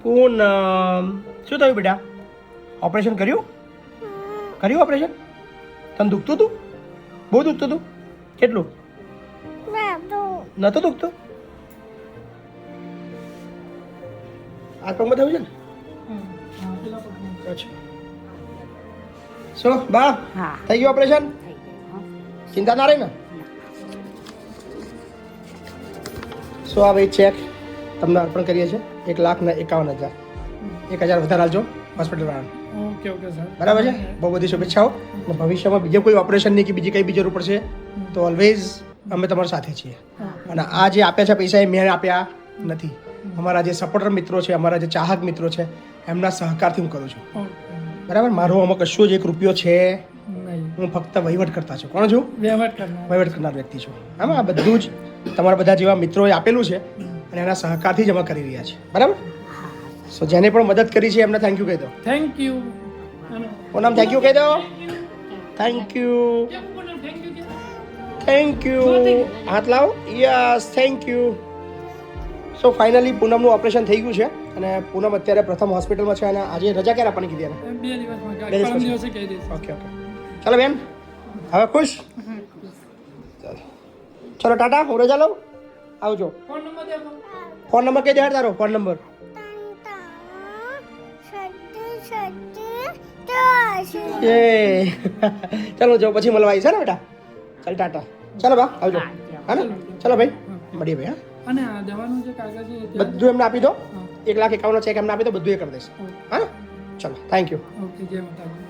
પૂનમ શું થયું બેટા? ઓપરેશન કર્યું? કર્યું ઓપરેશન? તને દુખતું હતું? બહુ દુખતું હતું? કેટલું? નહોતું દુખતું? આ પગમાં થયું છે ને? અચ્છા. શું બા થઈ ગયું ઓપરેશન? ચિંતા ના રહી ને? શું આ ભાઈ ચેક તમને અર્પણ કરીએ છીએ 1,51,000. 1,000 વધારે હાલજો હોસ્પિટલ વાળાને. Okay okay sir. બરાબર છે? બહુ બધી શુભેચ્છાઓ. અને ભવિષ્યમાં બીજો કોઈ ઓપરેશન નહીં કે બીજી કઈ બી જરૂર પડશે તો ઓલવેઝ અમે તમારી સાથે છીએ. અને આ જે આપ્યા છે પૈસા એ મેં આપ્યા નથી. અમારા જે સપોર્ટર મિત્રો છે, અમારા જે ચાહક મિત્રો છે, એમના સહકારથી હું કરું છું. બરાબર? મારો આમાં કશું જ 1 રૂપિયો છે નહીં. હું ફક્ત વહીવટ કરતા છું. કોણ છું? વહીવટ કરનાર વ્યક્તિ છું. આમાં આ બધું જ તમારા બધા જેવા મિત્રોએ આપેલું છે અને એના સહકારથી જ અમે કરી રહ્યા છીએ. બરાબર? સો જેને પણ મદદ કરી છે એમને થેન્ક યુ કહી દો. Thank you. Poonam thank you કહી દો. Thank you. Thank you. હાથ લાવો. Yes thank you. So finally પૂનમનું ઓપરેશન થઈ ગયું છે અને પૂનમ અત્યારે પ્રથમ હોસ્પિટલમાં છે અને આજે રજા ક્યારે આપવાની કીધી એને? 2 દિવસ પછી. Okay okay. ચાલો બેન હવે ખુશ? ચલો ટાટા હું રજા લઉં. આવજો. ફોન નંબર કહી દે યાર તારો ફોન નંબર. ચાલો જો પછી મળવા આવી છે ને બેટા. ચાલ ટાટા. ચાલો બા આવજો. હા ને? ચાલો ભાઈ મળીએ ભાઈ. હા અને આ દવાનું જે કાગળ છે બધું એમને આપી દો. 1,51,000 ચેક એમને આપી દો. બધું એ કરી દઈશ. હા ને? ચલો થેન્ક યુ. ઓકે જય માતાજી.